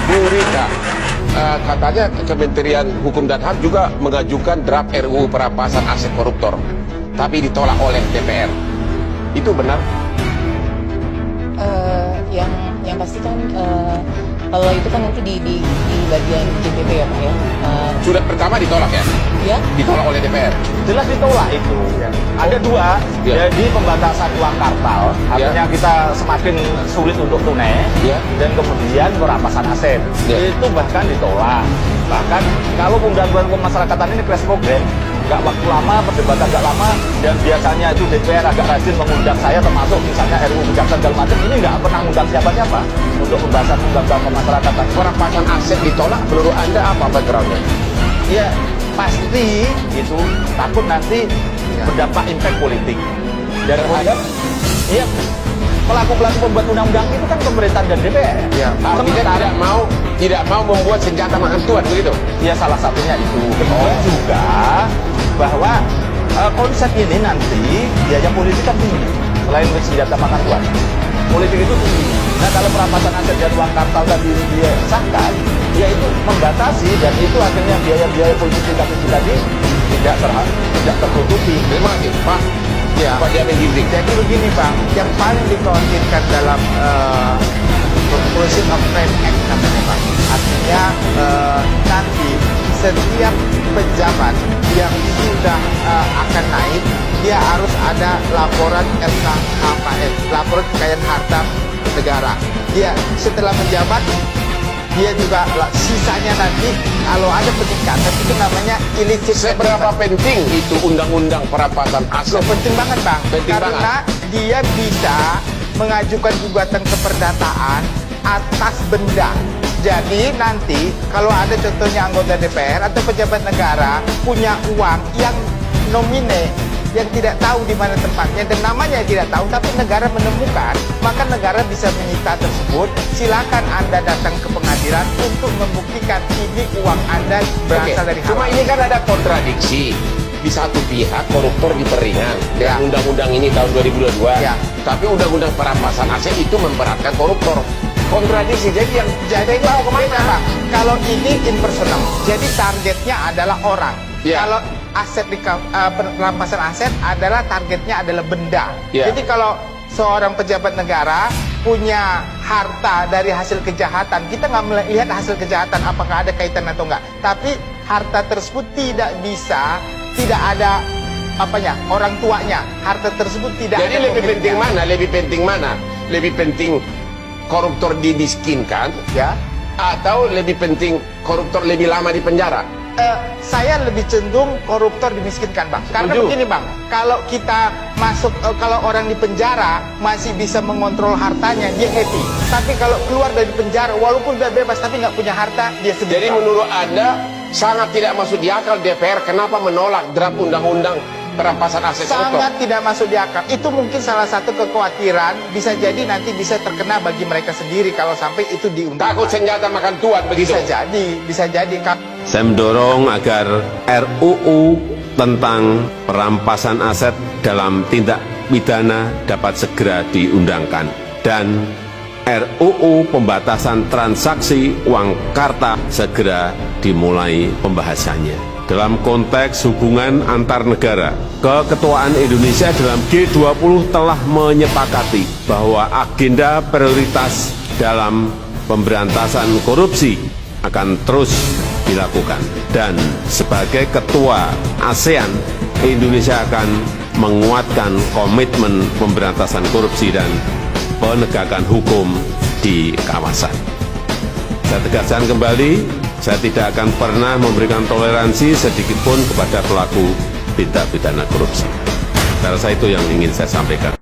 Bung Rika, katanya Kementerian Hukum dan HAM juga mengajukan draft RUU perampasan aset koruptor, tapi ditolak oleh DPR. Itu benar? Yang pasti kan kalau itu kan nanti di bagian DPP ya Pak ya. Surat pertama ditolak ya? Ya. Ditolak oleh DPR. Jelas ditolak itu. Ya. Ada dua, Ya. jadi pembatasan uang kartal, artinya kita semakin sulit untuk tunai, Ya. dan kemudian perampasan aset, Ya. itu bahkan ditolak. Bahkan kalau undang-undang pemasyarakatan ini crash program, nggak waktu lama, perdebatan nggak lama, dan biasanya itu DPR agak rajin mengundang saya, termasuk misalnya RUU Kejaksaan segala macam, ini nggak pernah mengundang siapa-siapa untuk pembahasan undang-undang pemasyarakatan. Perampasan aset ditolak, menurut Anda apa backgroundnya? Ya pasti itu takut nanti berdampak impact politik. Dan Terhadap? iya, pelaku-pelaku pembuat undang-undang itu kan pemerintah dan DPR. Ya, artinya tidak mau membuat senjata makan tuan, begitu? Ya salah satunya itu. Kemudian juga bahwa konsep ini nanti biaya politik kan tinggi. Selain senjata makan tuan, politik itu tinggi. Nah kalau perampasan aset dan uang kartal tadi disahkan, ya itu membatasi, dan itu akhirnya biaya-biaya politik tadi tidak tertutupi. Terima kasih, Pak. Ya. Pak Jamin Ginting. Jadi begini Bang, yang paling dikhawatirkan dalam Proportion of Frame Act namanya Bang. Artinya nanti setiap pejabat yang sudah akan naik, dia harus ada laporan LKHKN, laporan kekayaan harta negara. Dia setelah menjabat, dia juga sisanya nanti kalau ada peningkatan itu namanya illicit. Seberapa penting itu undang-undang perampasan aset? Penting banget Bang, Penting karena dia bisa mengajukan gugatan keperdataan atas benda. Jadi nanti kalau ada contohnya anggota DPR atau pejabat negara punya uang yang nomine, yang tidak tahu di mana tempatnya dan namanya tidak tahu, tapi negara menemukan, maka negara bisa menyita tersebut. Silakan Anda datang ke pengadilan untuk membuktikan ini uang Anda berasal dari Cuma halal. ini kan ada kontradiksi. Di satu pihak koruptor diperingan Ya. dengan undang-undang ini tahun 2022, Ya. tapi undang-undang perampasan aset itu memberatkan koruptor. Kontradiksi. Jadi yang Jadi mau kemana Bang? Kalau ini impersonal, jadi targetnya adalah orang. Ya. Kalau aset perampasan aset adalah targetnya adalah benda. Ya. Jadi kalau seorang pejabat negara punya harta dari hasil kejahatan, kita nggak melihat hasil kejahatan apakah ada kaitan atau enggak. Tapi harta tersebut tidak ada apanya, orang tuanya. Harta tersebut tidak Jadi ada lebih penting pemiliknya. mana? Lebih penting koruptor dimiskinkan, Ya. atau lebih penting koruptor lebih lama di penjara? Saya lebih cenderung koruptor dimiskinkan Bang. Karena Setuju. begini Bang, kalau kita masuk, kalau orang di penjara masih bisa mengontrol hartanya, dia happy. Tapi kalau keluar dari penjara, walaupun dia bebas tapi nggak punya harta, dia sedih. Jadi Bang. menurut Anda sangat tidak masuk di akal DPR kenapa menolak draft undang-undang perampasan aset koruptor? Sangat tidak masuk di akal. Itu mungkin salah satu kekhawatiran, bisa jadi nanti bisa terkena bagi mereka sendiri kalau sampai itu diundang. Takut senjata makan tuan begitu? Bisa jadi. Saya mendorong agar RUU tentang perampasan aset dalam tindak pidana dapat segera diundangkan, dan RUU pembatasan transaksi uang kartal segera dimulai pembahasannya. Dalam konteks hubungan antar negara, Keketuaan Indonesia dalam G20 telah menyepakati bahwa agenda prioritas dalam pemberantasan korupsi akan terus dilakukan. Dan sebagai Ketua ASEAN, Indonesia akan menguatkan komitmen pemberantasan korupsi dan penegakan hukum di kawasan. Saya tegaskan kembali, saya tidak akan pernah memberikan toleransi sedikitpun kepada pelaku tindak pidana korupsi. Saya rasa itu yang ingin saya sampaikan.